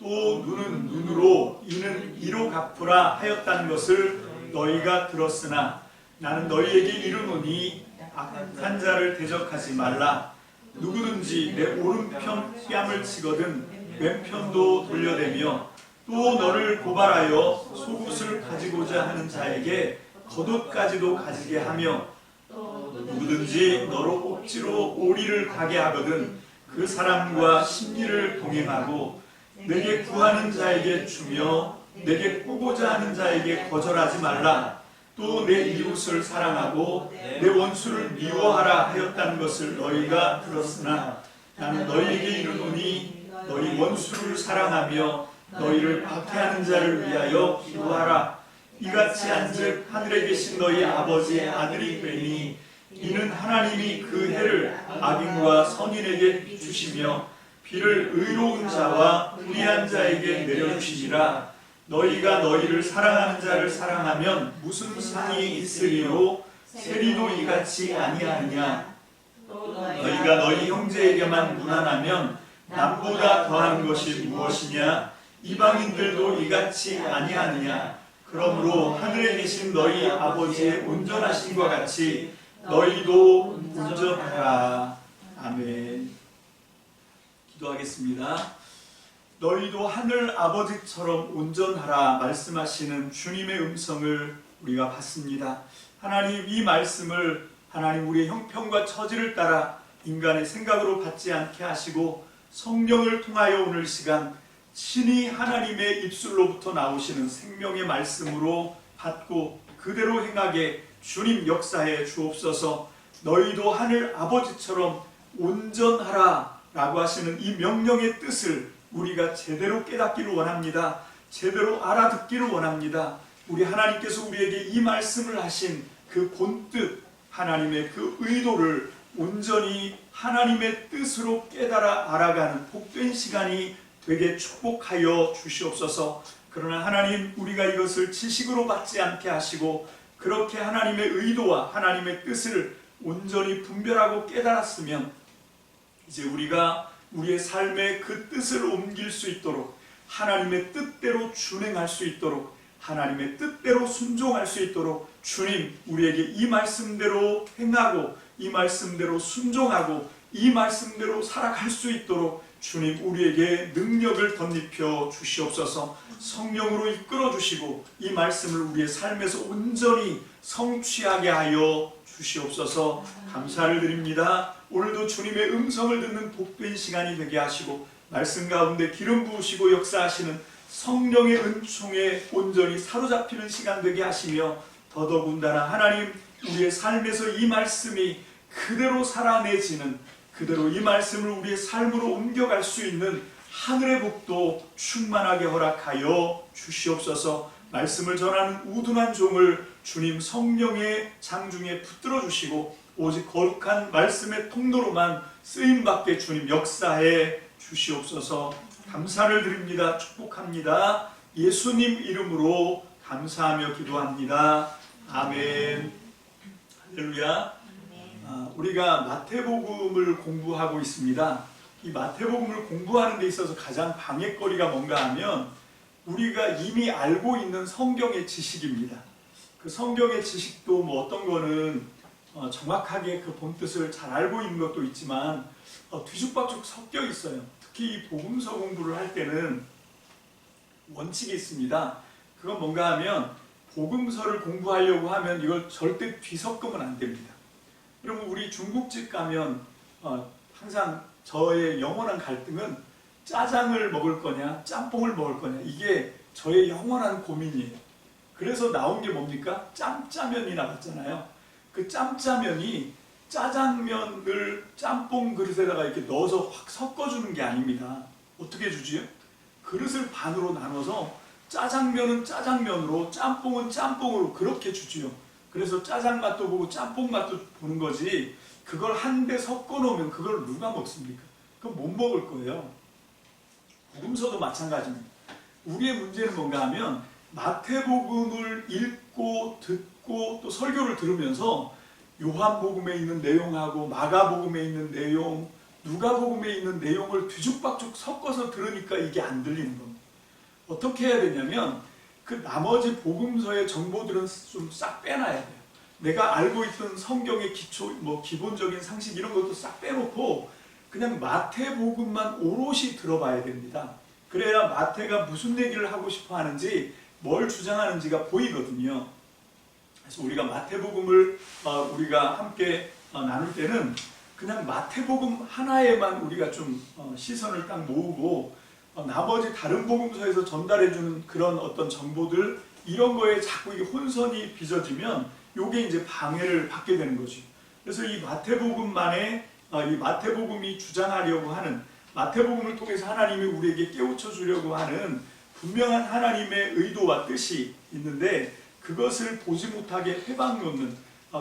또 눈은 눈으로 이는 이로 갚으라 하였다는 것을 너희가 들었으나 나는 너희에게 이르노니 악한 자를 대적하지 말라. 누구든지 내 오른편 뺨을 치거든 왼편도 돌려대며 또 너를 고발하여 속옷을 가지고자 하는 자에게 겉옷까지도 가지게 하며 누구든지 너로 억지로 오리를 가게 하거든 그 사람과 심리를 동행하고 내게 구하는 자에게 주며 내게 꾸고자 하는 자에게 거절하지 말라. 또 내 이웃을 사랑하고 내 원수를 미워하라 하였다는 것을 너희가 들었으나 나는 너희에게 이르노니 너희 원수를 사랑하며 너희를 박해하는 자를 위하여 기도하라. 이같이 한즉 하늘에 계신 너희 아버지의 아들이 되니 이는 하나님이 그 해를 악인과 선인에게 주시며 비를 의로운 자와 불의한 자에게 내려주시니라. 너희가 너희를 사랑하는 자를 사랑하면 무슨 상이 있으리요? 세리도 이같이 아니하느냐? 너희가 너희 형제에게만 무난하면 남보다 더한 것이 무엇이냐? 이방인들도 이같이 아니하느냐? 그러므로 하늘에 계신 너희 아버지의 온전하심과 같이 너희도 온전하라. 아멘. 기도하겠습니다. 너희도 하늘 아버지처럼 온전하라 말씀하시는 주님의 음성을 우리가 받습니다. 하나님, 이 말씀을 하나님 우리의 형편과 처지를 따라 인간의 생각으로 받지 않게 하시고 성령을 통하여 오늘 시간 친히 하나님의 입술로부터 나오시는 생명의 말씀으로 받고 그대로 행하게 주님 역사해 주옵소서. 너희도 하늘 아버지처럼 온전하라 라고 하시는 이 명령의 뜻을 우리가 제대로 깨닫기를 원합니다. 제대로 알아듣기를 원합니다. 우리 하나님께서 우리에게 이 말씀을 하신 그 본뜻, 하나님의 그 의도를 온전히 하나님의 뜻으로 깨달아 알아가는 복된 시간이 되게 축복하여 주시옵소서. 그러나 하나님, 우리가 이것을 지식으로 받지 않게 하시고 그렇게 하나님의 의도와 하나님의 뜻을 온전히 분별하고 깨달았으면 이제 우리가 우리의 삶의 그 뜻을 옮길 수 있도록, 하나님의 뜻대로 준행할 수 있도록, 하나님의 뜻대로 순종할 수 있도록 주님 우리에게 이 말씀대로 행하고 이 말씀대로 순종하고 이 말씀대로 살아갈 수 있도록 주님 우리에게 능력을 덧입혀 주시옵소서. 성령으로 이끌어 주시고 이 말씀을 우리의 삶에서 온전히 성취하게 하여 주시옵소서. 감사를 드립니다. 오늘도 주님의 음성을 듣는 복된 시간이 되게 하시고 말씀 가운데 기름 부으시고 역사하시는 성령의 은총에 온전히 사로잡히는 시간 되게 하시며 더더군다나 하나님 우리의 삶에서 이 말씀이 그대로 살아내지는, 그대로 이 말씀을 우리의 삶으로 옮겨갈 수 있는 하늘의 복도 충만하게 허락하여 주시옵소서. 말씀을 전하는 우둔한 종을 주님 성령의 장중에 붙들어 주시고 오직 거룩한 말씀의 통로로만 쓰임받게 주님 역사해 주시옵소서. 감사를 드립니다. 축복합니다. 예수님 이름으로 감사하며 기도합니다. 아멘. 할렐루야. 우리가 마태복음을 공부하고 있습니다. 이 마태복음을 공부하는 데 있어서 가장 방해거리가 뭔가 하면 우리가 이미 알고 있는 성경의 지식입니다. 그 성경의 지식도 뭐 어떤 거는 정확하게 그 본뜻을 잘 알고 있는 것도 있지만 뒤죽박죽 섞여 있어요. 특히 이 복음서 공부를 할 때는 원칙이 있습니다. 그건 뭔가 하면 복음서를 공부하려고 하면 이걸 절대 뒤섞으면 안 됩니다. 여러분 우리 중국집 가면 항상 저의 영원한 갈등은 짜장을 먹을 거냐 짬뽕을 먹을 거냐, 이게 저의 영원한 고민이에요. 그래서 나온 게 뭡니까? 짬짜면이 나왔잖아요. 그 짬짜면이 짜장면을 짬뽕 그릇에다가 이렇게 넣어서 확 섞어주는 게 아닙니다. 어떻게 주지요? 그릇을 반으로 나눠서 짜장면은 짜장면으로 짬뽕은 짬뽕으로 그렇게 주지요. 그래서 짜장 맛도 보고 짬뽕 맛도 보는 거지, 그걸 한데 섞어 놓으면 그걸 누가 먹습니까? 그건 못 먹을 거예요. 복음서도 마찬가지입니다. 우리의 문제는 뭔가 하면 마태복음을 읽고 듣고 또 설교를 들으면서 요한복음에 있는 내용하고 마가복음에 있는 내용, 누가복음에 있는 내용을 뒤죽박죽 섞어서 들으니까 이게 안 들리는 겁니다. 어떻게 해야 되냐면 그 나머지 복음서의 정보들은 좀 싹 빼놔야 돼요. 내가 알고 있던 성경의 기초, 기본적인 상식 이런 것도 싹 빼놓고 그냥 마태복음만 오롯이 들어봐야 됩니다. 그래야 마태가 무슨 얘기를 하고 싶어 하는지, 뭘 주장하는지가 보이거든요. 그래서 우리가 마태복음을 우리가 함께 나눌 때는 그냥 마태복음 하나에만 우리가 좀 시선을 딱 모으고 나머지 다른 복음서에서 전달해주는 그런 어떤 정보들, 이런 거에 자꾸 이게 혼선이 빚어지면 요게 이제 방해를 받게 되는 거죠. 그래서 이 마태복음만의 이 마태복음이 주장하려고 하는, 마태복음을 통해서 하나님이 우리에게 깨우쳐 주려고 하는 분명한 하나님의 의도와 뜻이 있는데 그것을 보지 못하게 회방 놓는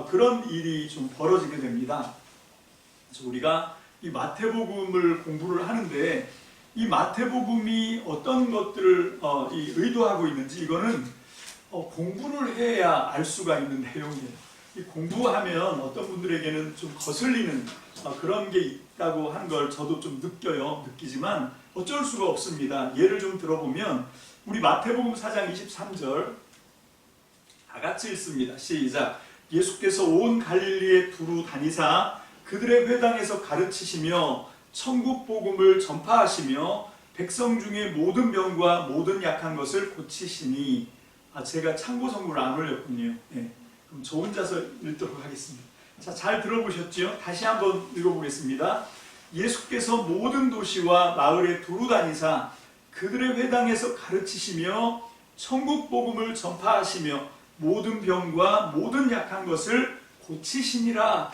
그런 일이 좀 벌어지게 됩니다. 그래서 우리가 이 마태복음을 공부를 하는데 이 마태복음이 어떤 것들을 의도하고 있는지 이거는 공부를 해야 알 수가 있는 내용이에요. 이 공부하면 어떤 분들에게는 좀 거슬리는 그런 게 있다고 하는 걸 저도 좀 느끼지만 어쩔 수가 없습니다. 예를 좀 들어보면 우리 마태복음 4장 23절 다 같이 읽습니다. 시작. 예수께서 온 갈릴리에 두루 다니사 그들의 회당에서 가르치시며 천국 복음을 전파하시며 백성 중에 모든 병과 모든 약한 것을 고치시니. 제가 참고 성구를 안 올렸군요. 네. 그럼 저 혼자서 읽도록 하겠습니다. 자, 잘 들어보셨죠? 다시 한번 읽어보겠습니다. 예수께서 모든 도시와 마을에 두루 다니사 그들의 회당에서 가르치시며 천국 복음을 전파하시며 모든 병과 모든 약한 것을 고치시니라.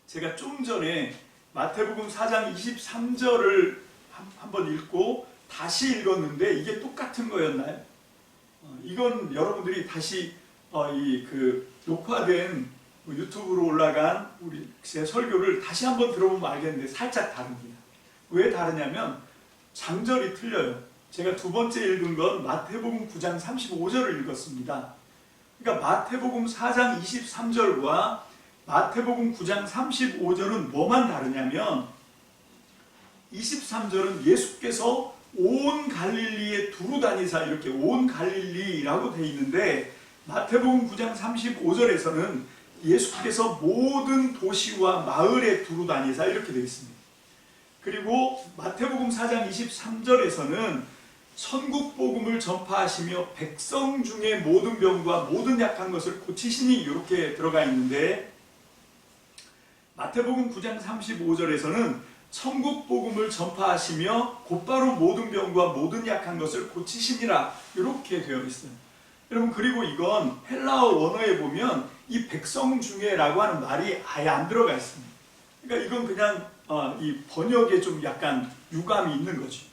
제가 좀 전에 마태복음 4장 23절을 한번 읽고 다시 읽었는데 이게 똑같은 거였나요? 이건 여러분들이 다시 녹화된 유튜브로 올라간 우리 제 설교를 다시 한번 들어보면 알겠는데 살짝 다릅니다. 왜 다르냐면 장절이 틀려요. 제가 두 번째 읽은 건 마태복음 9장 35절을 읽었습니다. 그러니까 마태복음 4장 23절과 마태복음 9장 35절은 뭐만 다르냐면 23절은 예수께서 온 갈릴리에 두루 다니사 이렇게 온 갈릴리라고 되어 있는데 마태복음 9장 35절에서는 예수께서 모든 도시와 마을에 두루 다니사 이렇게 되어 있습니다. 그리고 마태복음 4장 23절에서는 천국 복음을 전파하시며 백성 중에 모든 병과 모든 약한 것을 고치시니 이렇게 들어가 있는데 마태복음 9장 35절에서는 천국 복음을 전파하시며 곧바로 모든 병과 모든 약한 것을 고치시니라 이렇게 되어 있어요. 여러분, 그리고 이건 헬라어 원어에 보면 이 백성 중에라고 하는 말이 아예 안 들어가 있습니다. 그러니까 이건 그냥 이 번역에 좀 약간 유감이 있는 거죠.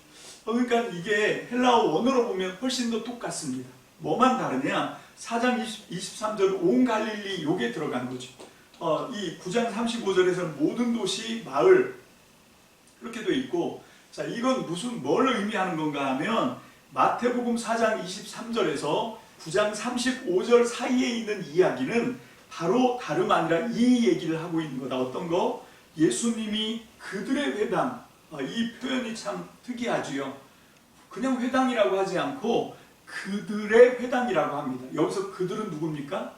그러니까 이게 헬라어 원어로 보면 훨씬 더 똑같습니다. 뭐만 다르냐? 4장 23절 온 갈릴리 요게 들어간 거죠. 이 9장 35절에서는 모든 도시, 마을 이렇게 되어 있고, 자, 이건 뭘 의미하는 건가 하면 마태복음 4장 23절에서 9장 35절 사이에 있는 이야기는 바로 다름 아니라 이 얘기를 하고 있는 거다. 어떤 거? 예수님이 그들의 회당, 이 표현이 참 특이하지요. 그냥 회당이라고 하지 않고 그들의 회당이라고 합니다. 여기서 그들은 누굽니까?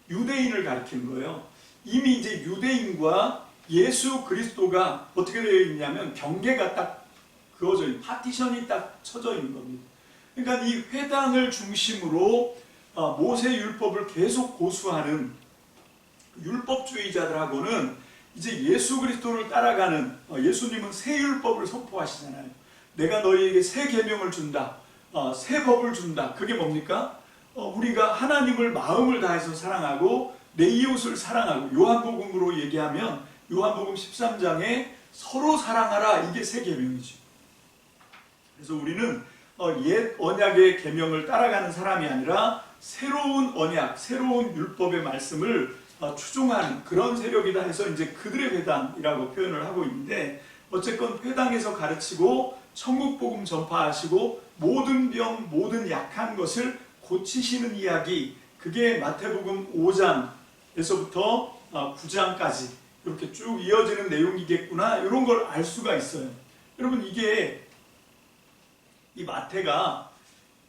유대인을 가리키는 거예요. 이미 이제 유대인과 예수 그리스도가 어떻게 되어 있냐면 경계가 딱 그어져 있는, 파티션이 딱 쳐져 있는 겁니다. 그러니까 이 회당을 중심으로 모세 율법을 계속 고수하는 율법주의자들하고는 이제 예수 그리스도를 따라가는, 예수님은 새 율법을 선포하시잖아요. 내가 너희에게 새 계명을 준다, 새 법을 준다. 그게 뭡니까? 우리가 하나님을 마음을 다해서 사랑하고 내 이웃을 사랑하고, 요한복음으로 얘기하면 요한복음 13장에 서로 사랑하라, 이게 새 계명이죠. 그래서 우리는 옛 언약의 계명을 따라가는 사람이 아니라 새로운 언약, 새로운 율법의 말씀을 추종하는 그런 세력이다 해서 이제 그들의 회당이라고 표현을 하고 있는데, 어쨌건 회당에서 가르치고 천국 복음 전파하시고 모든 병, 모든 약한 것을 고치시는 이야기, 그게 마태복음 5장에서부터 9장까지 이렇게 쭉 이어지는 내용이겠구나, 이런 걸 알 수가 있어요. 여러분, 이게 이 마태가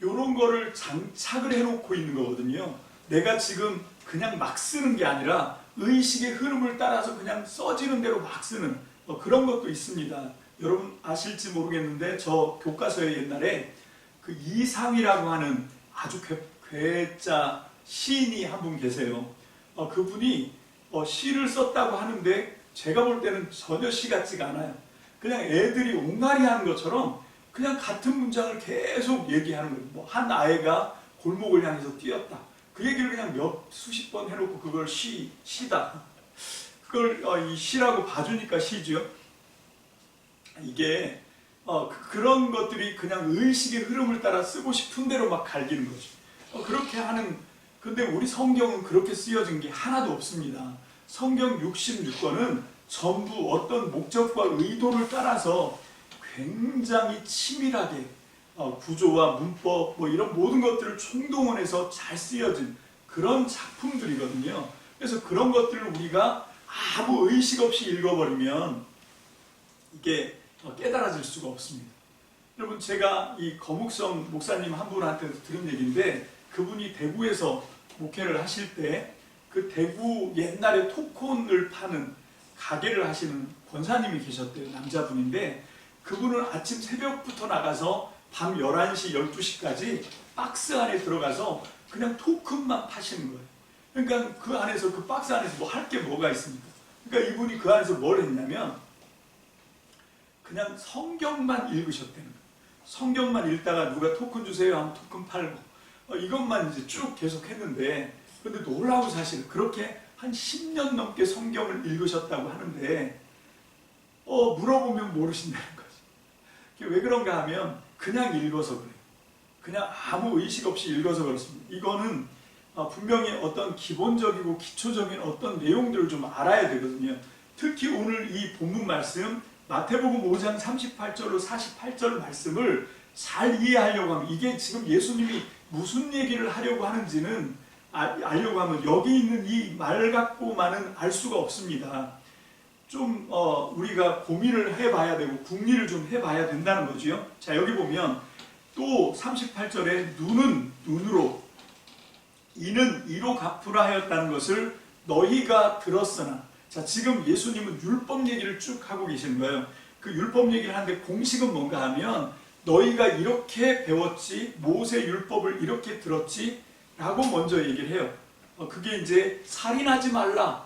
이런 거를 장착을 해놓고 있는 거거든요. 내가 지금 그냥 막 쓰는 게 아니라 의식의 흐름을 따라서 그냥 써지는 대로 막 쓰는 그런 것도 있습니다. 여러분 아실지 모르겠는데 저 교과서에 옛날에 그 이상이라고 하는 아주 괴짜 시인이 한 분 계세요. 그분이 시를 썼다고 하는데 제가 볼 때는 전혀 시 같지가 않아요. 그냥 애들이 옹알이 하는 것처럼 그냥 같은 문장을 계속 얘기하는 거예요. 뭐 한 아이가 골목을 향해서 뛰었다. 그 얘기를 그냥 수십 번 해놓고 그걸 시다. 그걸 이 시라고 봐주니까 시죠. 이게 그런 것들이 그냥 의식의 흐름을 따라 쓰고 싶은 대로 막 갈기는 거죠. 그렇게 하는, 근데 우리 성경은 그렇게 쓰여진 게 하나도 없습니다. 성경 66권은 전부 어떤 목적과 의도를 따라서 굉장히 치밀하게 구조와 문법 뭐 이런 모든 것들을 총동원해서 잘 쓰여진 그런 작품들이거든요. 그래서 그런 것들을 우리가 아무 의식 없이 읽어버리면 이게 깨달아질 수가 없습니다. 여러분 제가 이 거묵성 목사님 한 분한테 들은 얘기인데 그분이 대구에서 목회를 하실 때 그 대구 옛날에 토콘을 파는 가게를 하시는 권사님이 계셨대요. 남자분인데 그분은 아침 새벽부터 나가서 밤 11시, 12시까지 박스 안에 들어가서 그냥 토큰만 파시는 거예요. 그러니까 그 안에서 그 박스 안에서 뭐 할 게 뭐가 있습니까? 그러니까 이분이 그 안에서 뭘 했냐면 그냥 성경만 읽으셨다는 거예요. 성경만 읽다가 누가 토큰 주세요 하면 토큰 팔고 이것만 이제 쭉 계속 했는데 근데 놀라운 사실 그렇게 한 10년 넘게 성경을 읽으셨다고 하는데 물어보면 모르신다는 거죠. 왜 그런가 하면 그냥 읽어서 그래요. 그냥 아무 의식 없이 읽어서 그렇습니다. 이거는 분명히 어떤 기본적이고 기초적인 어떤 내용들을 좀 알아야 되거든요. 특히 오늘 이 본문 말씀 마태복음 5장 38절로 48절 말씀을 잘 이해하려고 하면 이게 지금 예수님이 무슨 얘기를 하려고 하는지는 알려고 하면 여기 있는 이 말 갖고만은 알 수가 없습니다. 좀 우리가 고민을 해봐야 되고 궁리를 좀 해봐야 된다는 거죠. 자 여기 보면 또 38절에 눈은 눈으로 이는 이로 갚으라 하였다는 것을 너희가 들었으나 자 지금 예수님은 율법 얘기를 쭉 하고 계시는 거예요. 그 율법 얘기를 하는데 공식은 뭔가 하면 너희가 이렇게 배웠지 모세 율법을 이렇게 들었지 라고 먼저 얘기를 해요. 그게 이제 살인하지 말라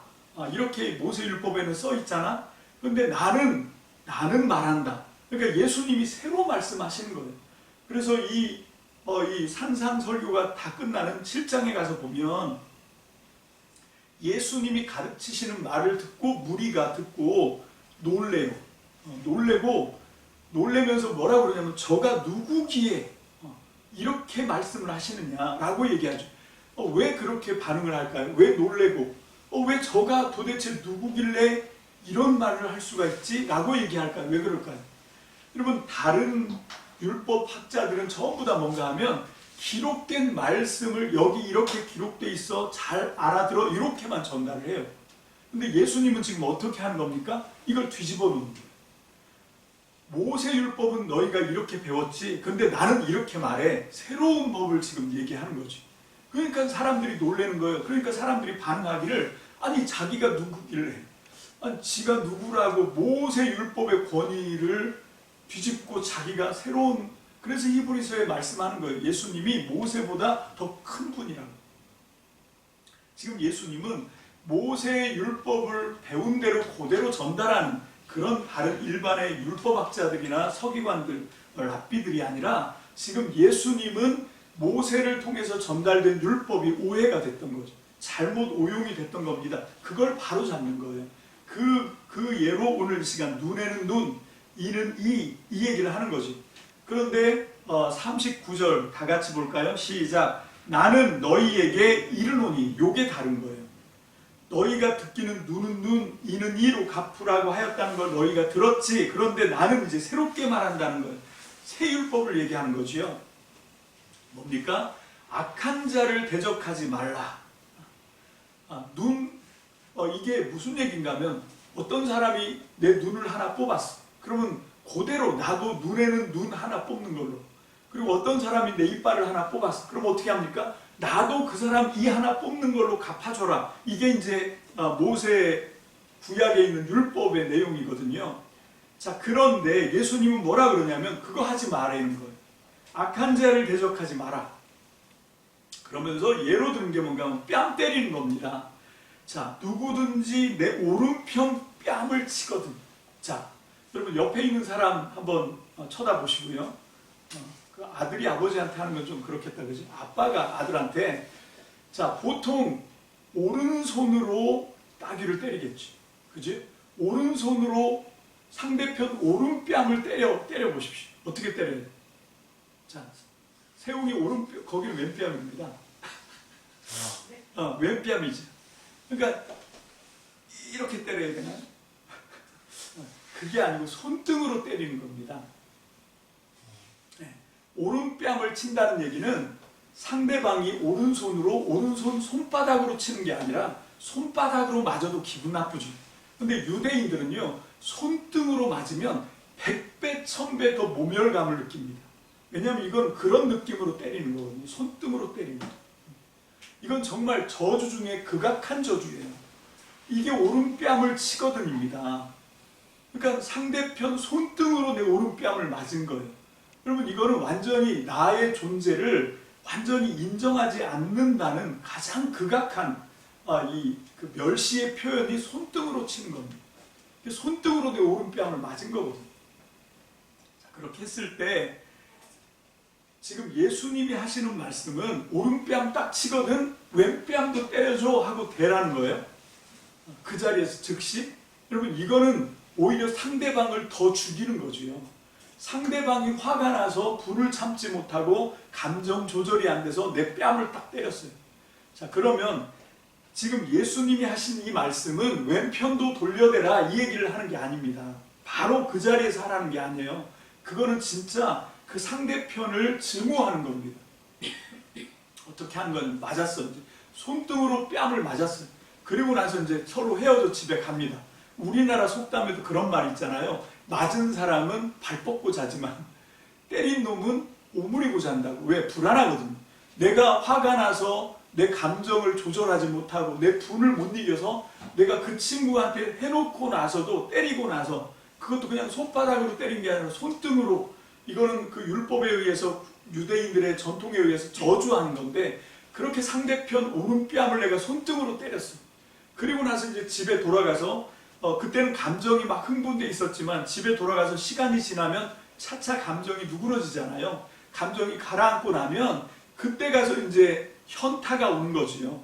이렇게 모세 율법에는 써 있잖아. 근데 나는 말한다. 그러니까 예수님이 새로 말씀하시는 거예요. 그래서 이 산상설교가 다 끝나는 7장에 가서 보면 예수님이 가르치시는 말을 듣고 무리가 듣고 놀래요. 놀래면서 뭐라고 그러냐면 저가 누구기에 이렇게 말씀을 하시느냐라고 얘기하죠. 왜 그렇게 반응을 할까요? 왜 놀래고 왜 저가 도대체 누구길래 이런 말을 할 수가 있지? 라고 얘기할까요? 왜 그럴까요? 여러분 다른 율법 학자들은 전부 다 뭔가 하면 기록된 말씀을 여기 이렇게 기록돼 있어 잘 알아들어 이렇게만 전달을 해요. 근데 예수님은 지금 어떻게 하는 겁니까? 이걸 뒤집어 놓는 거예요. 모세율법은 너희가 이렇게 배웠지 근데 나는 이렇게 말해. 새로운 법을 지금 얘기하는 거지. 그러니까 사람들이 놀라는 거예요. 그러니까 사람들이 반응하기를 아니 자기가 누구길래 아니 지가 누구라고 모세율법의 권위를 뒤집고 자기가 새로운 그래서 히브리서에 말씀하는 거예요. 예수님이 모세보다 더 큰 분이라고. 지금 예수님은 모세의 율법을 배운 대로 그대로 전달하는 그런 다른 일반의 율법학자들이나 서기관들, 랍비들이 아니라 지금 예수님은 모세를 통해서 전달된 율법이 오해가 됐던 거죠. 잘못 오용이 됐던 겁니다. 그걸 바로 잡는 거예요. 그 예로 오늘 이 시간 눈에는 눈, 이는 이 얘기를 하는 거지. 그런데 39절 다 같이 볼까요? 시작. 나는 너희에게 이르노니 요게 다른 거예요. 너희가 듣기는 눈은 눈, 이는 이로 갚으라고 하였다는 걸 너희가 들었지. 그런데 나는 이제 새롭게 말한다는 거예요. 새 율법을 얘기하는 거지요. 뭡니까? 악한 자를 대적하지 말라. 이게 무슨 얘기인가 하면 어떤 사람이 내 눈을 하나 뽑았어. 그러면 그대로 나도 눈에는 눈 하나 뽑는 걸로. 그리고 어떤 사람이 내 이빨을 하나 뽑았어. 그럼 어떻게 합니까? 나도 그 사람 이 하나 뽑는 걸로 갚아줘라. 이게 이제 모세 구약에 있는 율법의 내용이거든요. 자, 그런데 예수님은 뭐라 그러냐면 그거 하지 말라는 거예요. 악한 자를 대적하지 마라. 그러면서 예로 드는 게 뭔가 하면 뺨 때리는 겁니다. 자, 누구든지 내 오른편 뺨을 치거든. 자, 여러분 옆에 있는 사람 한번 쳐다보시고요. 그 아들이 아버지한테 하는 건 좀 그렇겠다, 그지? 아빠가 아들한테, 자, 보통 오른손으로 따귀를 때리겠지, 그지? 오른손으로 상대편 오른뺨을 때려 보십시오. 어떻게 때려야 돼? 자, 세웅이 오른뺨, 거기는 왼뺨입니다. 왼뺨이지. 그러니까 이렇게 때려야 되나? 그게 아니고 손등으로 때리는 겁니다. 네. 오른뺨을 친다는 얘기는 상대방이 오른손으로 오른손 손바닥으로 치는 게 아니라 손바닥으로 맞아도 기분 나쁘죠. 근데 유대인들은요, 손등으로 맞으면 100배, 1000배 더 모멸감을 느낍니다. 왜냐하면 이건 그런 느낌으로 때리는 거거든요. 손등으로 때리는 거. 이건 정말 저주 중에 극악한 저주예요. 이게 오른뺨을 치거든입니다. 그러니까 상대편 손등으로 내 오른뺨을 맞은 거예요. 여러분, 이거는 완전히 나의 존재를 완전히 인정하지 않는다는 가장 극악한 그 멸시의 표현이 손등으로 치는 겁니다. 손등으로 내 오른뺨을 맞은 거거든요. 자, 그렇게 했을 때 지금 예수님이 하시는 말씀은 오른뺨 딱 치거든 왼뺨도 때려줘 하고 대라는 거예요. 그 자리에서 즉시. 여러분, 이거는 오히려 상대방을 더 죽이는 거죠. 상대방이 화가 나서 불을 참지 못하고 감정 조절이 안 돼서 내 뺨을 딱 때렸어요. 자, 그러면 지금 예수님이 하신 이 말씀은 왼편도 돌려대라 이 얘기를 하는 게 아닙니다. 바로 그 자리에서 하라는 게 아니에요. 그거는 진짜 그 상대편을 증오하는 겁니다. 어떻게 한 건 맞았어. 손등으로 뺨을 맞았어요. 그리고 나서 이제 서로 헤어져 집에 갑니다. 우리나라 속담에도 그런 말 있잖아요. 맞은 사람은 발 뻗고 자지만 때린 놈은 오므리고 잔다고. 왜? 불안하거든요. 내가 화가 나서 내 감정을 조절하지 못하고 내 분을 못 이겨서 내가 그 친구한테 해놓고 나서도 때리고 나서 그것도 그냥 손바닥으로 때린 게 아니라 손등으로, 이거는 그 율법에 의해서 유대인들의 전통에 의해서 저주하는 건데 그렇게 상대편 오른뺨을 내가 손등으로 때렸어. 그리고 나서 이제 집에 돌아가서 그때는 감정이 막 흥분돼 있었지만 집에 돌아가서 시간이 지나면 차차 감정이 누그러지잖아요. 감정이 가라앉고 나면 그때 가서 이제 현타가 오는 거지요.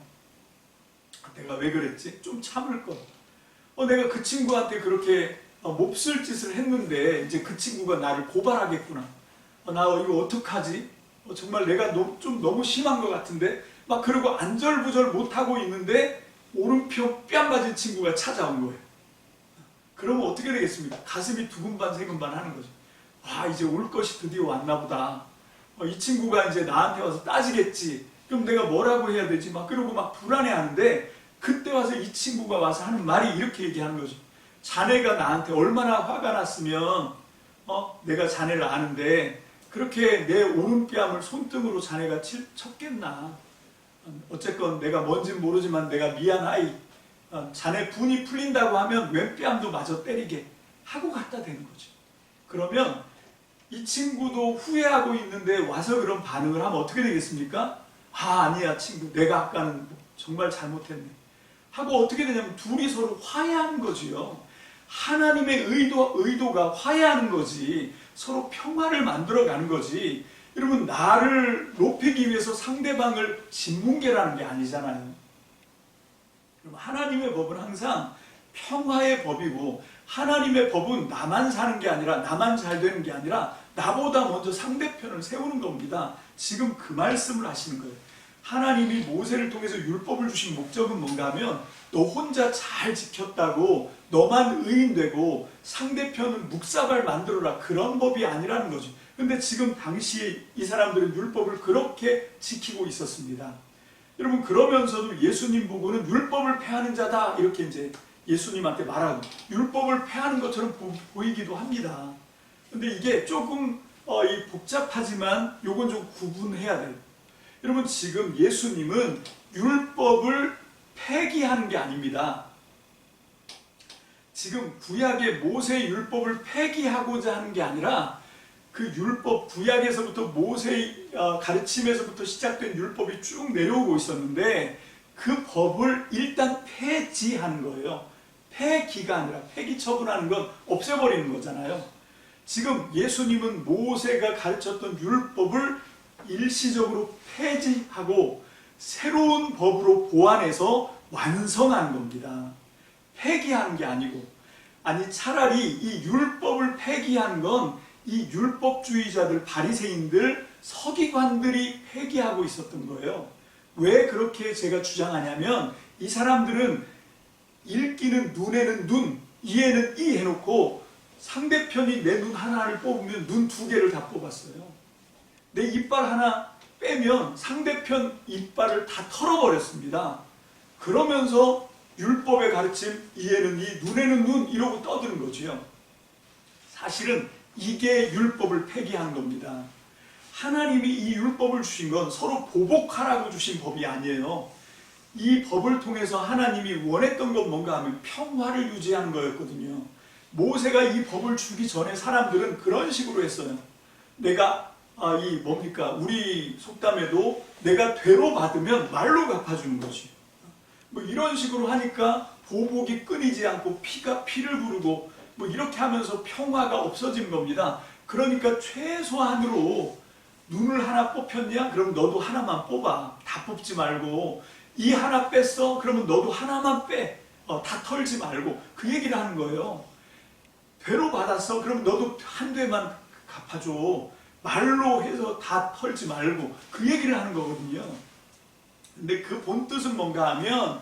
내가 왜 그랬지? 좀 참을 거. 내가 그 친구한테 그렇게 몹쓸 짓을 했는데 이제 그 친구가 나를 고발하겠구나. 나 이거 어떡하지? 정말 내가 좀 너무 심한 것 같은데? 막 그러고 안절부절 못하고 있는데 오른편 뺨 맞은 친구가 찾아온 거예요. 그러면 어떻게 되겠습니까? 가슴이 두근반 세근반 하는 거죠. 아, 이제 올 것이 드디어 왔나 보다. 이 친구가 이제 나한테 와서 따지겠지. 그럼 내가 뭐라고 해야 되지? 막 그러고 막 불안해하는데 그때 와서 이 친구가 와서 하는 말이 이렇게 얘기하는 거죠. 자네가 나한테 얼마나 화가 났으면 내가 자네를 아는데 그렇게 내 오른뺨을 손등으로 자네가 쳤겠나. 어쨌건 내가 뭔진 모르지만 내가 미안하이. 자네 분이 풀린다고 하면 왼뺨도 마저 때리게 하고 갖다 대는 거죠. 그러면 이 친구도 후회하고 있는데 와서 그런 반응을 하면 어떻게 되겠습니까? 아니야 친구, 내가 아까는 정말 잘못했네 하고 어떻게 되냐면 둘이 서로 화해하는 거지요. 하나님의 의도가 화해하는 거지, 서로 평화를 만들어가는 거지. 여러분, 나를 높이기 위해서 상대방을 진뭉개라는 게 아니잖아요. 그럼 하나님의 법은 항상 평화의 법이고, 하나님의 법은 나만 사는 게 아니라, 나만 잘 되는 게 아니라 나보다 먼저 상대편을 세우는 겁니다. 지금 그 말씀을 하시는 거예요. 하나님이 모세를 통해서 율법을 주신 목적은 뭔가 하면 너 혼자 잘 지켰다고 너만 의인되고 상대편은 묵사발 만들어라, 그런 법이 아니라는 거죠. 근데 지금 당시에 이 사람들은 율법을 그렇게 지키고 있었습니다. 여러분, 그러면서도 예수님 보고는 율법을 폐하는 자다 이렇게 이제 예수님한테 말하고 율법을 폐하는 것처럼 보이기도 합니다. 근데 이게 조금 이 복잡하지만 요건 좀 구분해야 돼요. 여러분, 지금 예수님은 율법을 폐기하는 게 아닙니다. 지금 구약의 모세의 율법을 폐기하고자 하는 게 아니라 그 율법, 구약에서부터 모세의 가르침에서부터 시작된 율법이 쭉 내려오고 있었는데 그 법을 일단 폐지하는 거예요. 폐기가 아니라 폐기 처분하는 건 없애버리는 거잖아요. 지금 예수님은 모세가 가르쳤던 율법을 일시적으로 폐지하고 새로운 법으로 보완해서 완성하는 겁니다. 폐기하는 게 아니고, 아니 차라리 이 율법을 폐기한 건 이 율법주의자들, 바리새인들, 서기관들이 폐기하고 있었던 거예요. 왜 그렇게 제가 주장하냐면 이 사람들은 읽기는 눈에는 눈, 이에는 이 해놓고 상대편이 내 눈 하나를 뽑으면 눈 두 개를 다 뽑았어요. 내 이빨 하나 빼면 상대편 이빨을 다 털어버렸습니다. 그러면서 율법의 가르침, 이에는 이, 눈에는 눈 이러고 떠드는 거지요. 사실은 이게 율법을 폐기한 겁니다. 하나님이 이 율법을 주신 건 서로 보복하라고 주신 법이 아니에요. 이 법을 통해서 하나님이 원했던 건 뭔가 하면 평화를 유지하는 거였거든요. 모세가 이 법을 주기 전에 사람들은 그런 식으로 했어요. 내가 우리 속담에도 내가 되로 받으면 말로 갚아주는 거지. 뭐 이런 식으로 하니까 보복이 끊이지 않고 피가 피를 부르고 뭐 이렇게 하면서 평화가 없어진 겁니다. 그러니까 최소한으로 눈을 하나 뽑혔냐? 그럼 너도 하나만 뽑아. 다 뽑지 말고. 이 하나 뺐어? 그러면 너도 하나만 빼. 다 털지 말고. 그 얘기를 하는 거예요. 되로 받았어? 그럼 너도 한 대만 갚아줘. 말로 해서 다 털지 말고. 그 얘기를 하는 거거든요. 근데 그 본뜻은 뭔가 하면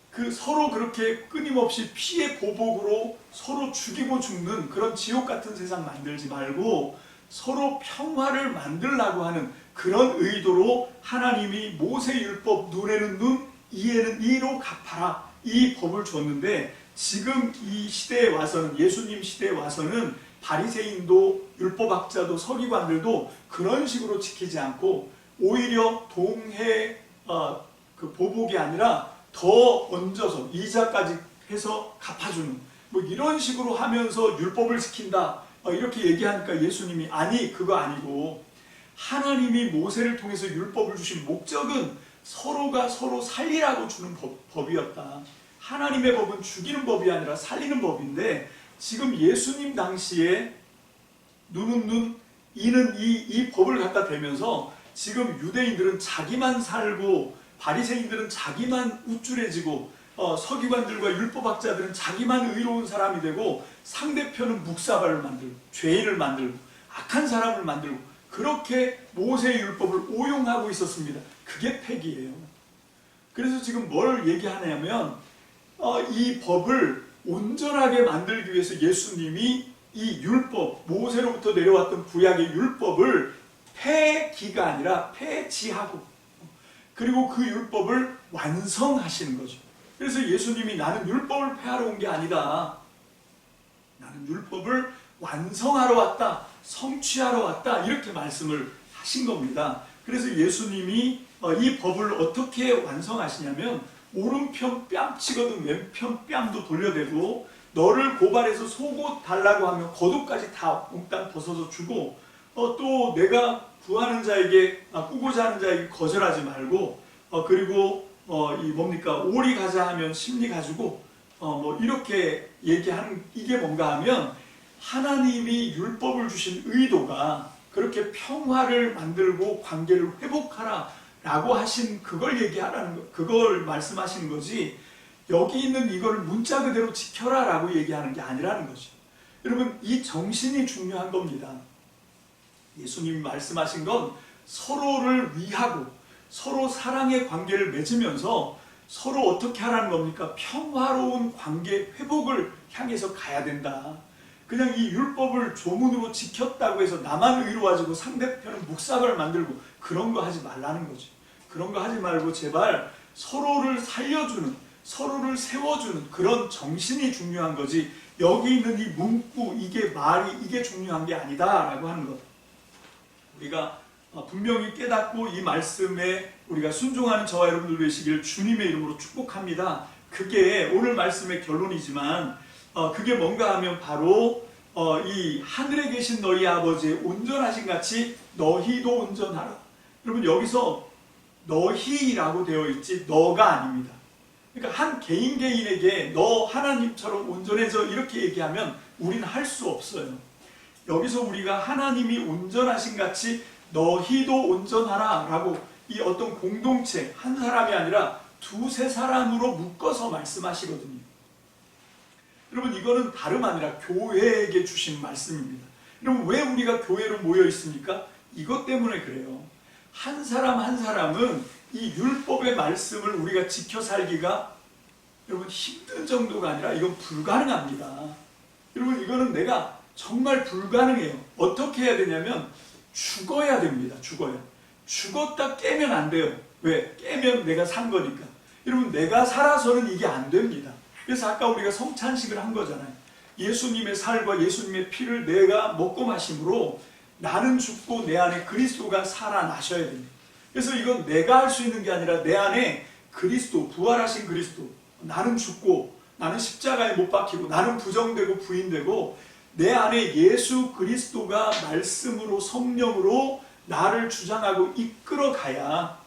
그 서로 그렇게 끊임없이 피해 보복으로 서로 죽이고 죽는 그런 지옥 같은 세상 만들지 말고 서로 평화를 만들려고 하는 그런 의도로 하나님이 모세율법 눈에는 눈, 이에는 이로 갚아라 이 법을 줬는데 지금 이 시대에 와서는 예수님 시대에 와서는 바리새인도 율법학자도 서기관들도 그런 식으로 지키지 않고 오히려 동해 그 보복이 아니라 더 얹어서 이자까지 해서 갚아주는 뭐 이런 식으로 하면서 율법을 지킨다 이렇게 얘기하니까 예수님이 아니 그거 아니고 하나님이 모세를 통해서 율법을 주신 목적은 서로가 서로 살리라고 주는 법이었다. 하나님의 법은 죽이는 법이 아니라 살리는 법인데 지금 예수님 당시에 눈은 눈, 이는 이 법을 갖다 대면서 지금 유대인들은 자기만 살고 바리새인들은 자기만 우쭐해지고 서기관들과 율법학자들은 자기만 의로운 사람이 되고 상대편은 묵사발을 만들고 죄인을 만들고 악한 사람을 만들고 그렇게 모세의 율법을 오용하고 있었습니다. 그게 폐기예요. 그래서 지금 뭘 얘기하냐면 이 법을 온전하게 만들기 위해서 예수님이 이 율법, 모세로부터 내려왔던 구약의 율법을 폐기가 아니라 폐지하고 그리고 그 율법을 완성하시는 거죠. 그래서 예수님이 나는 율법을 폐하러 온 게 아니다. 나는 율법을 완성하러 왔다. 성취하러 왔다. 이렇게 말씀을 하신 겁니다. 그래서 예수님이 이 법을 어떻게 완성하시냐면 오른편 뺨치거든 왼편 뺨도 돌려대고 너를 고발해서 속옷 달라고 하면 겉옷까지 다 몽땅 벗어서 주고 또 내가 구하는 자에게 꾸고자 하는 자에게 거절하지 말고 그리고 이 뭡니까 오리 가자 하면 심리 가지고 뭐 이렇게 얘기하는 이게 뭔가 하면 하나님이 율법을 주신 의도가 그렇게 평화를 만들고 관계를 회복하라 라고 하신 그걸 얘기하라는 거, 그걸 말씀하시는 거지 여기 있는 이걸 문자 그대로 지켜라 라고 얘기하는 게 아니라는 거죠. 여러분 이 정신이 중요한 겁니다. 예수님이 말씀하신 건 서로를 위하고 서로 사랑의 관계를 맺으면서 서로 어떻게 하라는 겁니까? 평화로운 관계 회복을 향해서 가야 된다. 그냥 이 율법을 조문으로 지켰다고 해서 나만 의로워지고 상대편은 묵사발을 만들고 그런 거 하지 말라는 거죠. 그런 거 하지 말고 제발 서로를 살려주는 서로를 세워주는 그런 정신이 중요한 거지 여기 있는 이 문구 이게 말이 이게 중요한 게 아니다 라고 하는 것. 우리가 분명히 깨닫고 이 말씀에 우리가 순종하는 저와 여러분들 되시길 주님의 이름으로 축복합니다. 그게 오늘 말씀의 결론이지만 그게 뭔가 하면 바로 이 하늘에 계신 너희 아버지의 온전하신 같이 너희도 온전하라. 여러분 여기서 너희라고 되어 있지 너가 아닙니다. 그러니까 한 개인에게 너 하나님처럼 온전해져 이렇게 얘기하면 우리는 할 수 없어요. 여기서 우리가 하나님이 온전하신 같이 너희도 온전하라 라고 이 어떤 공동체 한 사람이 아니라 두세 사람으로 묶어서 말씀하시거든요. 여러분 이거는 다름 아니라 교회에게 주신 말씀입니다. 여러분 왜 우리가 교회로 모여 있습니까? 이것 때문에 그래요. 한 사람 한 사람은 이 율법의 말씀을 우리가 지켜 살기가 여러분 힘든 정도가 아니라 이건 불가능합니다. 여러분 이거는 내가 정말 불가능해요. 어떻게 해야 되냐면 죽어야 됩니다. 죽었다 깨면 안 돼요. 왜? 깨면 내가 산 거니까. 여러분 내가 살아서는 이게 안 됩니다. 그래서 아까 우리가 성찬식을 한 거잖아요. 예수님의 살과 예수님의 피를 내가 먹고 마심으로 나는 죽고 내 안에 그리스도가 살아나셔야 됩니다. 그래서 이건 내가 할 수 있는 게 아니라 내 안에 그리스도, 부활하신 그리스도, 나는 죽고 나는 십자가에 못 박히고 나는 부정되고 부인되고 내 안에 예수 그리스도가 말씀으로 성령으로 나를 주장하고 이끌어가야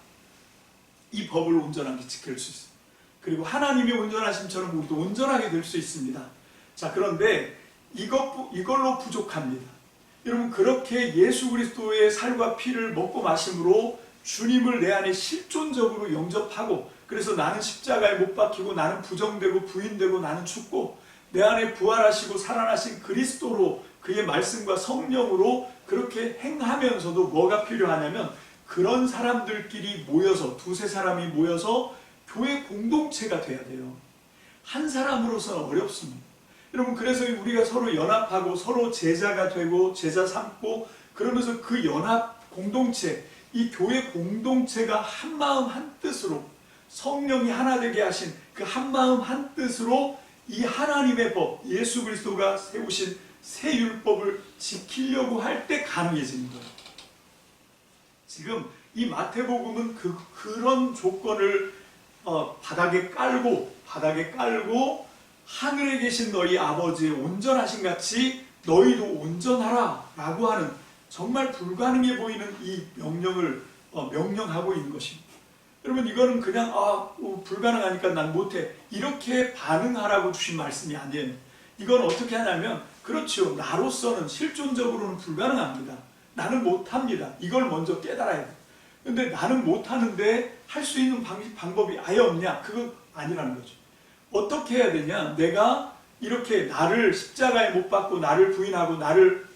이 법을 온전하게 지킬 수 있어요. 그리고 하나님이 온전하심처럼 우리도 온전하게 될 수 있습니다. 자, 그런데 이걸로 부족합니다. 여러분 그렇게 예수 그리스도의 살과 피를 먹고 마심으로 주님을 내 안에 실존적으로 영접하고 그래서 나는 십자가에 못 박히고 나는 부정되고 부인되고 나는 죽고 내 안에 부활하시고 살아나신 그리스도로 그의 말씀과 성령으로 그렇게 행하면서도 뭐가 필요하냐면 그런 사람들끼리 모여서 두세 사람이 모여서 교회 공동체가 돼야 돼요. 한 사람으로서는 어렵습니다. 여러분 그래서 우리가 서로 연합하고 서로 제자가 되고 제자 삼고 그러면서 그 연합 공동체 이 교회 공동체가 한 마음 한 뜻으로 성령이 하나 되게 하신 그 한 마음 한 뜻으로 이 하나님의 법 예수 그리스도가 세우신 새 율법을 지키려고 할 때 가능해지는 거예요. 지금 이 마태복음은 그런 조건을 바닥에 깔고 하늘에 계신 너희 아버지의 온전하신 같이 너희도 온전하라 라고 하는 정말 불가능해 보이는 이 명령을 명령하고 있는 것입니다. 여러분 이거는 그냥 불가능하니까 난 못해 이렇게 반응하라고 주신 말씀이 아니에요. 이건 어떻게 하냐면 그렇죠. 나로서는 실존적으로는 불가능합니다. 나는 못합니다. 이걸 먼저 깨달아야 돼요. 근데 나는 못하는데 할 수 있는 방법이 아예 없냐? 그거 아니라는 거죠. 어떻게 해야 되냐? 내가 이렇게 나를 십자가에 못 박고 나를 부인하고 나를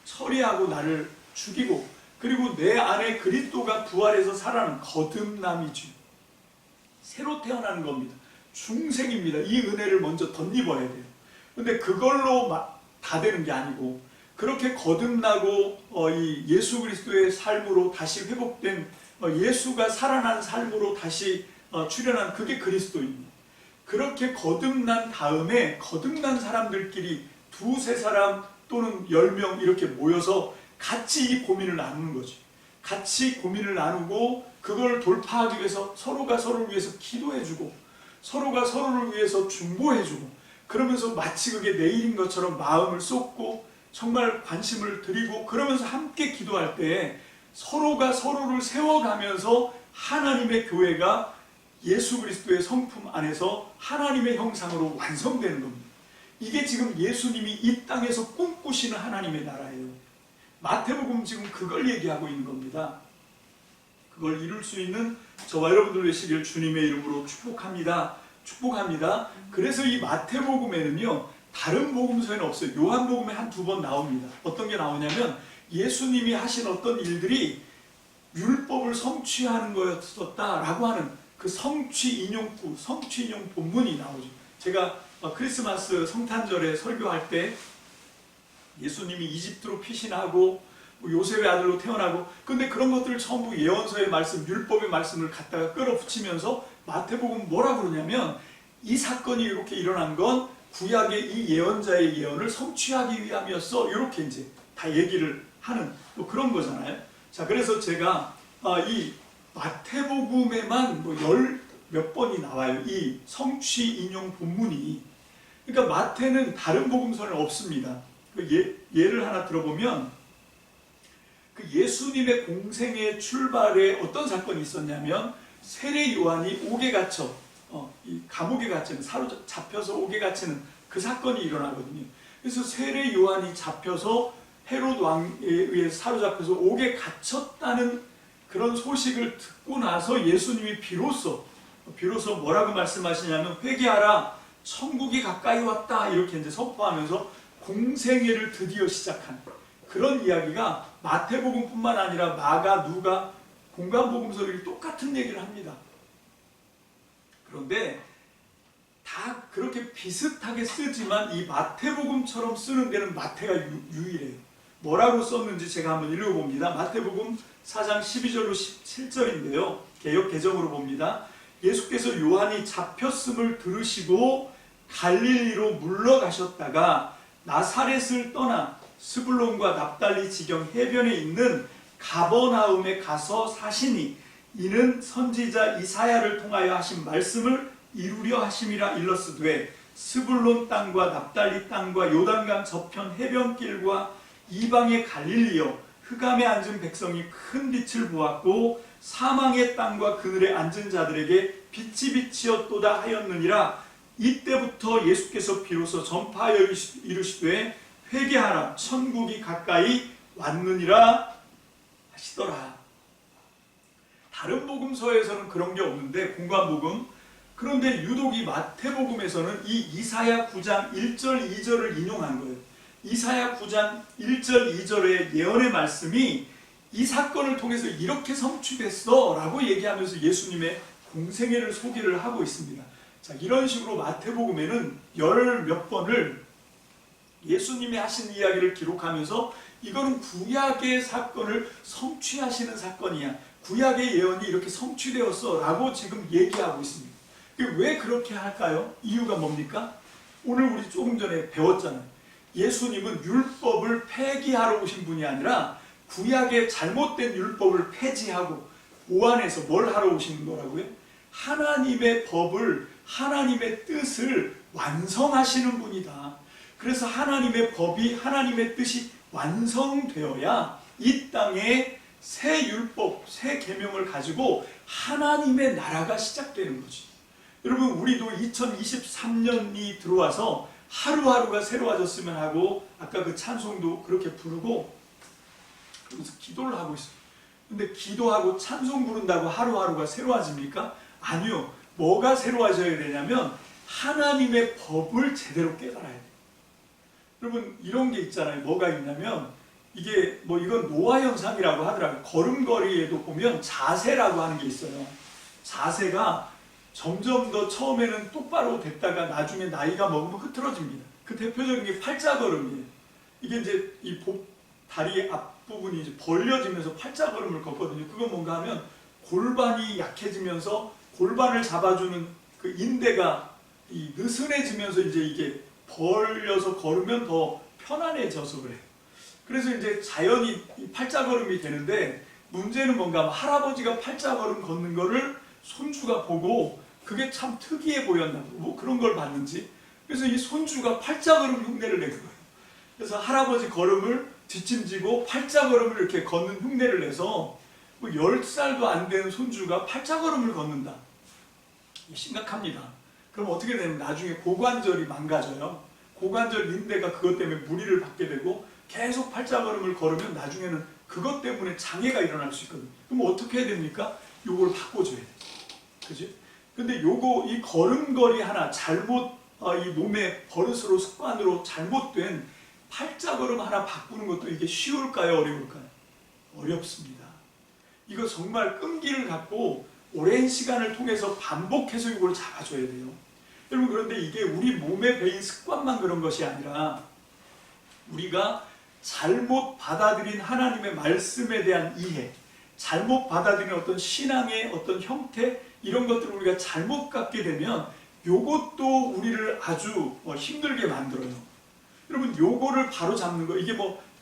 처리하고 나를 죽이고 그리고 내 안에 그리스도가 부활해서 살아나는 거듭남이죠. 새로 태어나는 겁니다. 중생입니다. 이 은혜를 먼저 덧입어야 돼요. 근데 그걸로 다 되는 게 아니고 그렇게 거듭나고 이 예수 그리스도의 삶으로 다시 회복된 예수가 살아난 삶으로 다시 출현한 그게 그리스도입니다. 그렇게 거듭난 다음에 거듭난 사람들끼리 두세 사람 또는 10명 이렇게 모여서 같이 이 고민을 나누는 거죠. 같이 고민을 나누고 그걸 돌파하기 위해서 서로가 서로를 위해서 기도해주고 서로가 서로를 위해서 중보해주고 그러면서 마치 그게 내일인 것처럼 마음을 쏟고 정말 관심을 드리고 그러면서 함께 기도할 때 서로가 서로를 세워가면서 하나님의 교회가 예수 그리스도의 성품 안에서 하나님의 형상으로 완성되는 겁니다. 이게 지금 예수님이 이 땅에서 꿈꾸시는 하나님의 나라예요. 마태복음 지금 그걸 얘기하고 있는 겁니다. 그걸 이룰 수 있는 저와 여러분들 되시길 주님의 이름으로 축복합니다. 그래서 이 마태복음에는요 다른 복음서에는 없어요. 요한복음에 한두 번 나옵니다. 어떤 게 나오냐면 예수님이 하신 어떤 일들이 율법을 성취하는 거였었다라고 하는 그 성취 인용 본문이 나오죠. 제가 크리스마스 성탄절에 설교할 때 예수님이 이집트로 피신하고 요셉의 아들로 태어나고 근데 그런 것들을 전부 예언서의 말씀, 율법의 말씀을 갖다가 끌어붙이면서 마태복음 뭐라 그러냐면 이 사건이 이렇게 일어난 건 구약의 이 예언자의 예언을 성취하기 위함이었어. 이렇게 이제 다 얘기를 하는 또 그런 거잖아요. 자, 그래서 제가 이 마태복음에만 뭐 열 몇 번이 나와요. 이 성취 인용 본문이. 그러니까 마태는 다른 복음서는 없습니다. 예를 하나 들어보면 그 예수님의 공생의 출발에 어떤 사건이 있었냐면 세례 요한이 옥에 갇혀 이 감옥에 갇히는 사로잡혀서 옥에 갇히는 그 사건이 일어나거든요. 그래서 세례 요한이 잡혀서 헤롯 왕에 의해 사로잡혀서 옥에 갇혔다는 그런 소식을 듣고 나서 예수님이 비로소 뭐라고 말씀하시냐면 회개하라 천국이 가까이 왔다 이렇게 이제 선포하면서 공생애를 드디어 시작한 그런 이야기가 마태복음뿐만 아니라 마가, 누가, 공관복음서들이 똑같은 얘기를 합니다. 그런데 다 그렇게 비슷하게 쓰지만 이 마태복음처럼 쓰는 데는 마태가 유일해요. 뭐라고 썼는지 제가 한번 읽어봅니다. 마태복음 4장 12절로 17절인데요. 개역 개정으로 봅니다. 예수께서 요한이 잡혔음을 들으시고 갈릴리로 물러가셨다가 나사렛을 떠나 스불론과 납달리 지경 해변에 있는 가버나움에 가서 사시니 이는 선지자 이사야를 통하여 하신 말씀을 이루려 하심이라 일렀으되 스불론 땅과 납달리 땅과 요단강 저편 해변길과 이방의 갈릴리여 흑암에 앉은 백성이 큰 빛을 보았고 사망의 땅과 그늘에 앉은 자들에게 빛이 비치었도다 하였느니라. 이때부터 예수께서 비로소 전파하여 이르시되 회개하라 천국이 가까이 왔느니라 하시더라. 다른 복음서에서는 그런 게 없는데 공관복음, 그런데 유독 이 마태복음에서는 이 이사야 9장 1절 2절을 인용한 거예요. 이사야 9장 1절 2절의 예언의 말씀이 이 사건을 통해서 이렇게 성취됐어 라고 얘기하면서 예수님의 공생애를 소개를 하고 있습니다. 자, 이런 식으로 마태복음에는 열 몇 번을 예수님이 하신 이야기를 기록하면서 이거는 구약의 사건을 성취하시는 사건이야, 구약의 예언이 이렇게 성취되었어 라고 지금 얘기하고 있습니다. 왜 그렇게 할까요? 이유가 뭡니까? 오늘 우리 조금 전에 배웠잖아요. 예수님은 율법을 폐기하러 오신 분이 아니라 구약의 잘못된 율법을 폐지하고 보완해서 뭘 하러 오신 거라고요? 하나님의 법을, 하나님의 뜻을 완성하시는 분이다. 그래서 하나님의 법이, 하나님의 뜻이 완성되어야 이 땅에 새 율법, 새 계명을 가지고 하나님의 나라가 시작되는 거지. 여러분, 우리도 2023년이 들어와서 하루하루가 새로워졌으면 하고 아까 그 찬송도 그렇게 부르고 그러면서 기도를 하고 있어요. 근데 기도하고 찬송 부른다고 하루하루가 새로워집니까? 아니요. 뭐가 새로워져야 되냐면 하나님의 법을 제대로 깨달아야 돼요. 여러분, 이런 게 있잖아요. 뭐가 있냐면 이게 이건 노아 현상이라고 하더라고요. 걸음걸이에도 보면 자세라고 하는 게 있어요. 자세가 점점 더 처음에는 똑바로 됐다가 나중에 나이가 먹으면 흐트러집니다. 그 대표적인 게 팔자걸음이에요. 이게 이제 이 다리 앞부분이 이제 벌려지면서 팔자걸음을 걷거든요. 그건 뭔가 하면 골반이 약해지면서 골반을 잡아주는 그 인대가 느슨해지면서 이제 이게 벌려서 걸으면 더 편안해져서 그래요. 그래서 이제 자연히 팔자걸음이 되는데 문제는 뭔가 하면 할아버지가 팔자걸음 걷는 거를 손주가 보고 그게 참 특이해 보였나, 그런 걸 봤는지. 그래서 이 손주가 팔자걸음 흉내를 낸 거예요. 그래서 할아버지 걸음을 뒷짐지고 팔자걸음을 이렇게 걷는 흉내를 내서 10살도 안 되는 손주가 팔자걸음을 걷는다. 심각합니다. 그럼 어떻게 되면 나중에 고관절이 망가져요. 고관절 인대가 그것 때문에 무리를 받게 되고 계속 팔자걸음을 걸으면 나중에는 그것 때문에 장애가 일어날 수 있거든요. 그럼 어떻게 해야 됩니까? 요걸 바꿔줘야 돼요. 그지? 근데 이 걸음걸이 하나 잘못, 이 몸의 버릇으로 습관으로 잘못된 팔자걸음 하나 바꾸는 것도 이게 쉬울까요? 어려울까요? 어렵습니다. 이거 정말 끈기를 갖고 오랜 시간을 통해서 반복해서 이걸 잡아줘야 돼요. 여러분, 그런데 이게 우리 몸에 배인 습관만 그런 것이 아니라 우리가 잘못 받아들인 하나님의 말씀에 대한 이해, 잘못 받아들인 어떤 신앙의 어떤 형태, 이런 것들을 우리가 잘못 갖게 되면 요것도 우리를 아주 힘들게 만들어요. 여러분, 요거를 바로 잡는 거, 이게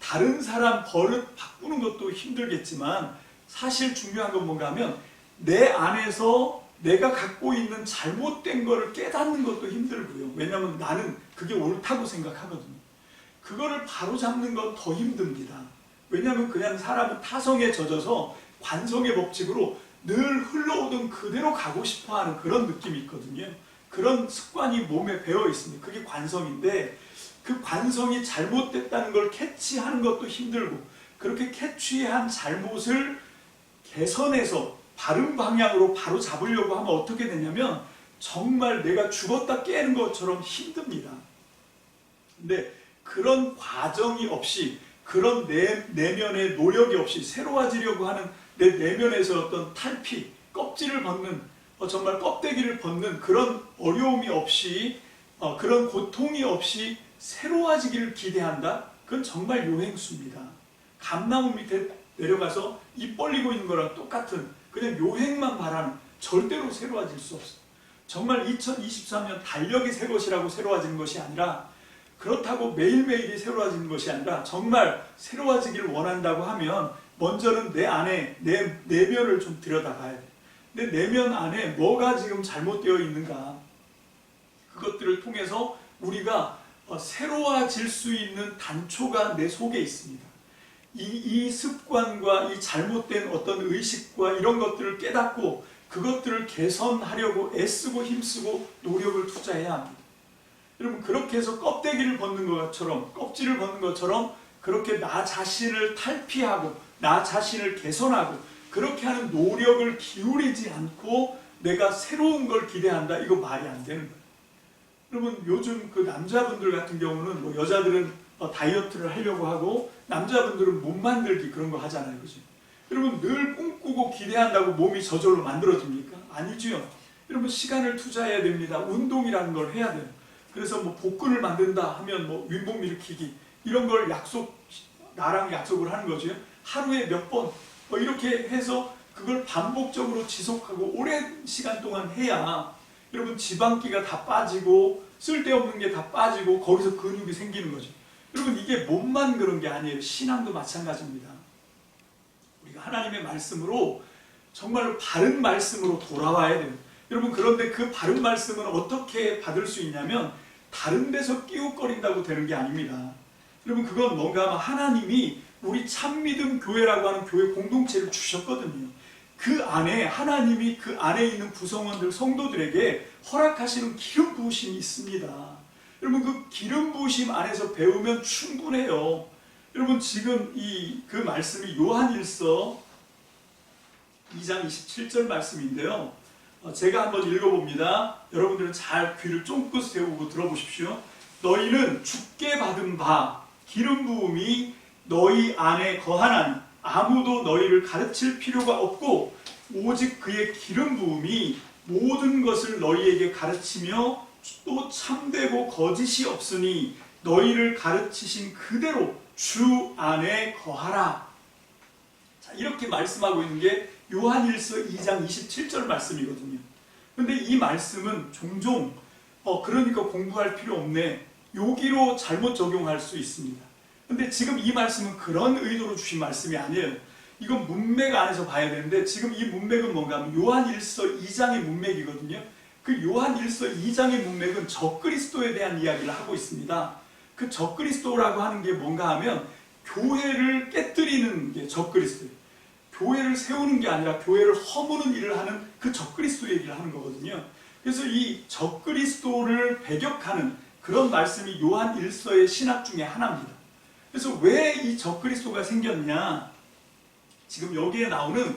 다른 사람 버릇 바꾸는 것도 힘들겠지만 사실 중요한 건 뭔가 하면 내 안에서 내가 갖고 있는 잘못된 거를 깨닫는 것도 힘들고요. 왜냐하면 나는 그게 옳다고 생각하거든요. 그거를 바로잡는 건 더 힘듭니다. 왜냐하면 그냥 사람은 타성에 젖어서 관성의 법칙으로 늘 흘러오던 그대로 가고 싶어하는 그런 느낌이 있거든요. 그런 습관이 몸에 배어 있습니다. 그게 관성인데 그 관성이 잘못됐다는 걸 캐치하는 것도 힘들고 그렇게 캐치한 잘못을 개선해서 바른 방향으로 바로 잡으려고 하면 어떻게 되냐면 정말 내가 죽었다 깨는 것처럼 힘듭니다. 근데 그런 과정이 없이 그런 내면의 노력이 없이 새로워지려고 하는 내 내면에서 어떤 탈피, 껍질을 벗는 정말 껍데기를 벗는 그런 어려움이 없이 그런 고통이 없이 새로워지기를 기대한다? 그건 정말 요행수입니다. 감나무 밑에 내려가서 입 벌리고 있는 거랑 똑같은 그냥 요행만 바라는 절대로 새로워질 수 없어요. 정말 2023년 달력이 새 것이라고 새로워지는 것이 아니라 그렇다고 매일매일이 새로워지는 것이 아니라 정말 새로워지기를 원한다고 하면 먼저는 내 안에 내 내면을 좀 들여다봐야 돼. 내 내면 안에 뭐가 지금 잘못되어 있는가 그것들을 통해서 우리가 새로워질 수 있는 단초가 내 속에 있습니다. 이 습관과 이 잘못된 어떤 의식과 이런 것들을 깨닫고 그것들을 개선하려고 애쓰고 힘쓰고 노력을 투자해야 합니다. 여러분 그렇게 해서 껍데기를 벗는 것처럼 껍질을 벗는 것처럼 그렇게 나 자신을 탈피하고 나 자신을 개선하고 그렇게 하는 노력을 기울이지 않고 내가 새로운 걸 기대한다. 이거 말이 안 되는 거예요. 여러분 요즘 그 남자분들 같은 경우는 뭐 여자들은 다이어트를 하려고 하고 남자분들은 몸 만들기 그런 거 하잖아요. 그죠? 여러분 늘 꿈꾸고 기대한다고 몸이 저절로 만들어집니까? 아니죠. 여러분 시간을 투자해야 됩니다. 운동이라는 걸 해야 돼요. 그래서 뭐 복근을 만든다 하면 뭐 윗몸 일으키기 이런 걸 나랑 약속을 하는 거죠. 하루에 몇 번 이렇게 해서 그걸 반복적으로 지속하고 오랜 시간 동안 해야 여러분 지방기가 다 빠지고 쓸데없는 게 다 빠지고 거기서 근육이 생기는 거죠. 여러분 이게 몸만 그런 게 아니에요. 신앙도 마찬가지입니다. 우리가 하나님의 말씀으로 정말로 바른 말씀으로 돌아와야 돼요. 여러분 그런데 그 바른 말씀은 어떻게 받을 수 있냐면 다른 데서 끼웃거린다고 되는 게 아닙니다. 여러분 그건 뭔가 하면 하나님이 우리 참믿음 교회라고 하는 교회 공동체를 주셨거든요. 그 안에 하나님이 그 안에 있는 구성원들 성도들에게 허락하시는 기름 부으심이 있습니다. 여러분 그 기름 부으심 안에서 배우면 충분해요. 여러분 지금 그 말씀이 요한일서 2장 27절 말씀인데요. 제가 한번 읽어봅니다. 여러분들은 잘 귀를 쫑긋 세우고 들어보십시오. 너희는 주께 받은 바 기름 부음이 너희 안에 거하나니 아무도 너희를 가르칠 필요가 없고 오직 그의 기름 부음이 모든 것을 너희에게 가르치며 또 참되고 거짓이 없으니 너희를 가르치신 그대로 주 안에 거하라. 자, 이렇게 말씀하고 있는 게 요한일서 2장 27절 말씀이거든요. 근데 이 말씀은 종종 그러니까 공부할 필요 없네 여기로 잘못 적용할 수 있습니다. 근데 지금 이 말씀은 그런 의도로 주신 말씀이 아니에요. 이건 문맥 안에서 봐야 되는데 지금 이 문맥은 뭔가 하면 요한일서 2장의 문맥이거든요. 그 요한일서 2장의 문맥은 적그리스도에 대한 이야기를 하고 있습니다. 그 적그리스도라고 하는 게 뭔가 하면 교회를 깨뜨리는 게 적그리스도예요. 교회를 세우는 게 아니라 교회를 허무는 일을 하는 그 적그리스도 얘기를 하는 거거든요. 그래서 이 적그리스도를 배격하는 그런 말씀이 요한일서의 신학 중에 하나입니다. 그래서 왜 이 적그리스도가 생겼냐? 지금 여기에 나오는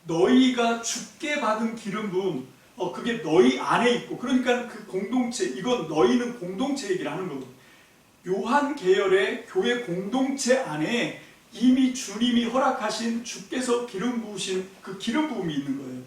너희가 주께 받은 기름 부음 그게 너희 안에 있고 그러니까 그 공동체 이건 너희는 공동체 얘기를 하는 거고 요한 계열의 교회 공동체 안에 이미 주님이 허락하신 주께서 기름 부으신 그 기름 부음이 있는 거예요.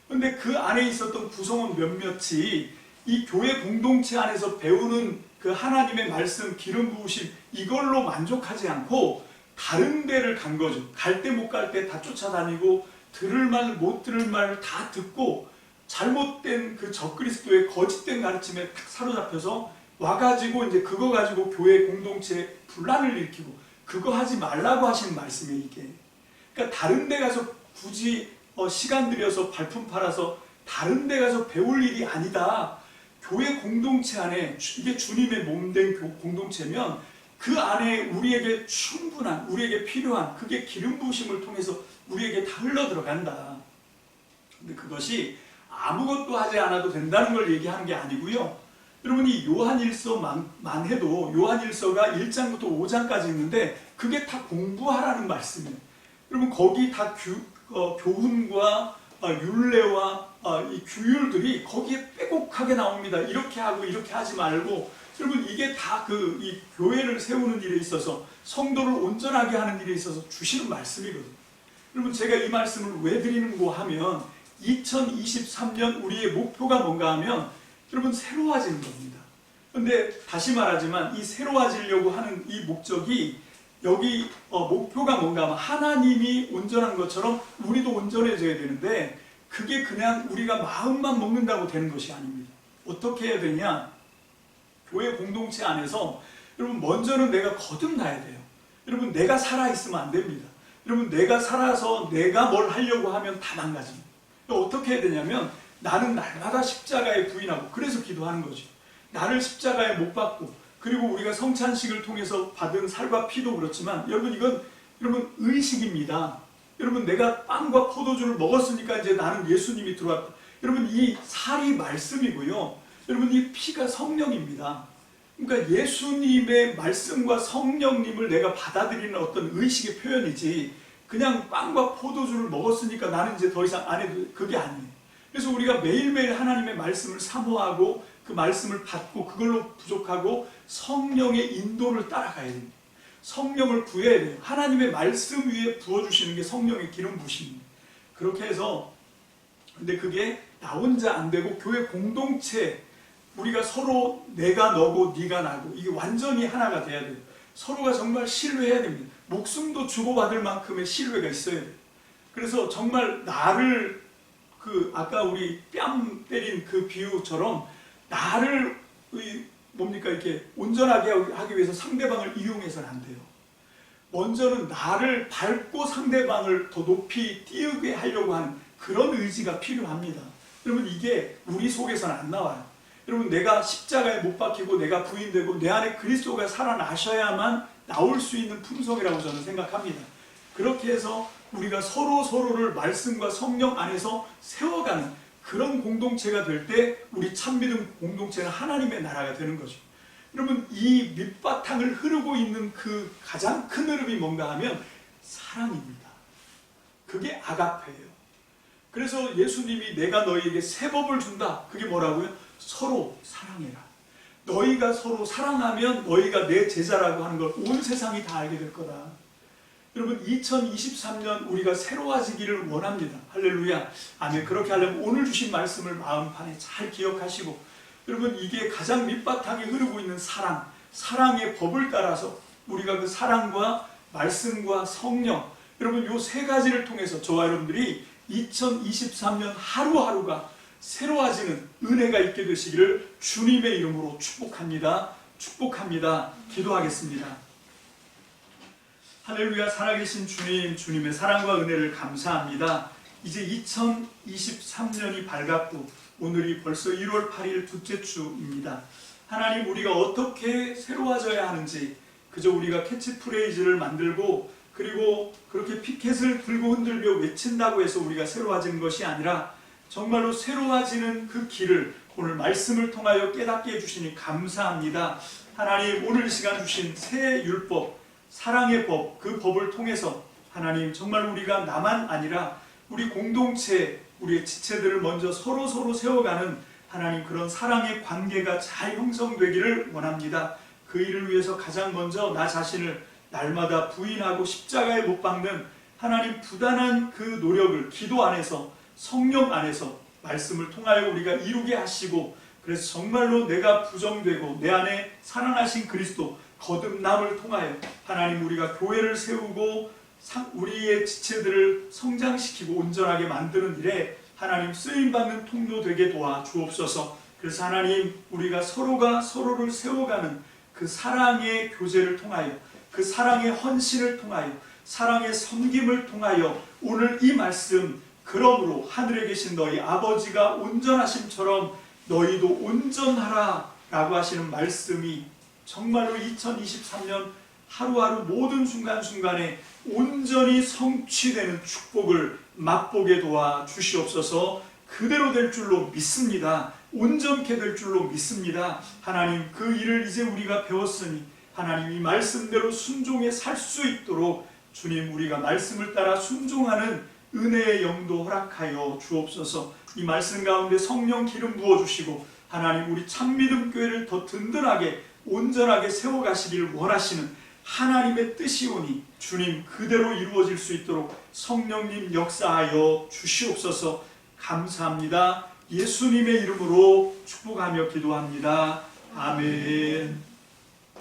그런데 그 안에 있었던 구성원 몇몇이 이 교회 공동체 안에서 배우는 그 하나님의 말씀 기름 부으심 이걸로 만족하지 않고 다른 데를 간 거죠. 갈 때 못 갈 때 다 쫓아다니고 들을 말 못 들을 말 다 듣고 잘못된 그 적그리스도의 거짓된 가르침에 사로잡혀서 와가지고 이제 그거 가지고 교회 공동체에 분란을 일으키고 그거 하지 말라고 하시는 말씀이에요, 이게. 그러니까 다른 데 가서 굳이 시간 들여서 발품 팔아서 다른 데 가서 배울 일이 아니다. 교회 공동체 안에 이게 주님의 몸된 공동체면 그 안에 우리에게 충분한, 우리에게 필요한 그게 기름 부으심을 통해서 우리에게 다 흘러 들어간다. 근데 그것이 아무것도 하지 않아도 된다는 걸 얘기하는 게 아니고요. 여러분이 요한일서만 해도 요한일서가 1장부터 5장까지 있는데 그게 다 공부하라는 말씀이에요. 여러분 거기 다 교훈과 율례와 이 규율들이 거기에 빼곡하게 나옵니다. 이렇게 하고 이렇게 하지 말고, 여러분 이게 다 이 교회를 세우는 일에 있어서 성도를 온전하게 하는 일에 있어서 주시는 말씀이거든요. 여러분 제가 이 말씀을 왜 드리는고 하면 2023년 우리의 목표가 뭔가 하면 여러분 새로워지는 겁니다. 그런데 다시 말하지만 이 새로워지려고 하는 이 목적이 여기 목표가 뭔가 하면 하나님이 온전한 것처럼 우리도 온전해져야 되는데 그게 그냥 우리가 마음만 먹는다고 되는 것이 아닙니다. 어떻게 해야 되냐? 교회 공동체 안에서 여러분 먼저는 내가 거듭나야 돼요. 여러분 내가 살아있으면 안 됩니다. 여러분 내가 살아서 내가 뭘 하려고 하면 다 망가집니다. 어떻게 해야 되냐면 나는 날마다 십자가에 부인하고, 그래서 기도하는 거죠. 나를 십자가에 못 박고, 그리고 우리가 성찬식을 통해서 받은 살과 피도 그렇지만 여러분 이건 여러분 의식입니다. 여러분 내가 빵과 포도주를 먹었으니까 이제 나는 예수님이 들어왔다. 여러분 이 살이 말씀이고요. 여러분 이 피가 성령입니다. 그러니까 예수님의 말씀과 성령님을 내가 받아들이는 어떤 의식의 표현이지 그냥 빵과 포도주를 먹었으니까 나는 이제 더 이상 안 해도, 그게 아니에요. 그래서 우리가 매일매일 하나님의 말씀을 사모하고 그 말씀을 받고 그걸로 부족하고 성령의 인도를 따라가야 됩니다. 성령을 구해야 돼요. 하나님의 말씀 위에 부어주시는 게 성령의 기름 부심입니다. 그렇게 해서, 근데 그게 나 혼자 안 되고 교회 공동체, 우리가 서로 내가 너고 네가 나고 이게 완전히 하나가 돼야 돼요. 서로가 정말 신뢰해야 됩니다. 목숨도 주고받을 만큼의 신뢰가 있어야 돼요. 그래서 정말 나를 아까 우리 뺨 때린 그 비유처럼 나를 뭡니까 이렇게 온전하게 하기 위해서 상대방을 이용해서는 안 돼요. 먼저는 나를 밟고 상대방을 더 높이 띄우게 하려고 하는 그런 의지가 필요합니다. 여러분 이게 우리 속에서는 안 나와요. 여러분 내가 십자가에 못 박히고 내가 부인되고 내 안에 그리스도가 살아나셔야만 나올 수 있는 품성이라고 저는 생각합니다. 그렇게 해서 우리가 서로를 말씀과 성령 안에서 세워가는 그런 공동체가 될 때 우리 참믿음 공동체는 하나님의 나라가 되는 거죠. 여러분 이 밑바탕을 흐르고 있는 그 가장 큰 흐름이 뭔가 하면 사랑입니다. 그게 아가페예요. 그래서 예수님이 내가 너희에게 새 법을 준다. 그게 뭐라고요? 서로 사랑해라. 너희가 서로 사랑하면 너희가 내 제자라고 하는 걸 온 세상이 다 알게 될 거다. 여러분 2023년 우리가 새로워지기를 원합니다. 할렐루야. 아멘. 그렇게 하려면 오늘 주신 말씀을 마음판에 잘 기억하시고, 여러분 이게 가장 밑바탕에 흐르고 있는 사랑의 법을 따라서 우리가 그 사랑과 말씀과 성령, 여러분 요 세 가지를 통해서 저와 여러분들이 2023년 하루하루가 새로워지는 은혜가 있게 되시기를 주님의 이름으로 축복합니다. 축복합니다. 기도하겠습니다. 할렐루야. 살아계신 주님, 주님의 사랑과 은혜를 감사합니다. 이제 2023년이 밝았고 오늘이 벌써 1월 8일 둘째 주입니다. 하나님, 우리가 어떻게 새로워져야 하는지, 그저 우리가 캐치프레이즈를 만들고 그리고 그렇게 피켓을 들고 흔들며 외친다고 해서 우리가 새로워지는 것이 아니라 정말로 새로워지는 그 길을 오늘 말씀을 통하여 깨닫게 해주시니 감사합니다. 하나님, 오늘 시간 주신 새 율법, 사랑의 법, 그 법을 통해서 하나님 정말 우리가 나만 아니라 우리 공동체, 우리의 지체들을 먼저 서로 세워가는 하나님 그런 사랑의 관계가 잘 형성되기를 원합니다. 그 일을 위해서 가장 먼저 나 자신을 날마다 부인하고 십자가에 못 박는 하나님 부단한 그 노력을 기도 안에서 성령 안에서 말씀을 통하여 우리가 이루게 하시고, 그래서 정말로 내가 부정되고 내 안에 살아나신 그리스도 거듭남을 통하여 하나님 우리가 교회를 세우고 우리의 지체들을 성장시키고 온전하게 만드는 일에 하나님 쓰임받는 통로 되게 도와 주옵소서. 그래서 하나님 우리가 서로가 서로를 세워가는 그 사랑의 교제를 통하여 그 사랑의 헌신을 통하여 사랑의 섬김을 통하여 오늘 이 말씀 그러므로 하늘에 계신 너희 아버지가 온전하심처럼 너희도 온전하라 라고 하시는 말씀이 정말로 2023년 하루하루 모든 순간순간에 온전히 성취되는 축복을 맛보게 도와 주시옵소서. 그대로 될 줄로 믿습니다. 온전케 될 줄로 믿습니다. 하나님, 그 일을 이제 우리가 배웠으니 하나님 이 말씀대로 순종해 살 수 있도록 주님, 우리가 말씀을 따라 순종하는 은혜의 영도 허락하여 주옵소서. 이 말씀 가운데 성령 기름 부어주시고 하나님, 우리 참믿음 교회를 더 든든하게 온전하게 세워가시기를 원하시는 하나님의 뜻이오니 주님, 그대로 이루어질 수 있도록 성령님 역사하여 주시옵소서. 감사합니다. 예수님의 이름으로 축복하며 기도합니다. 아멘.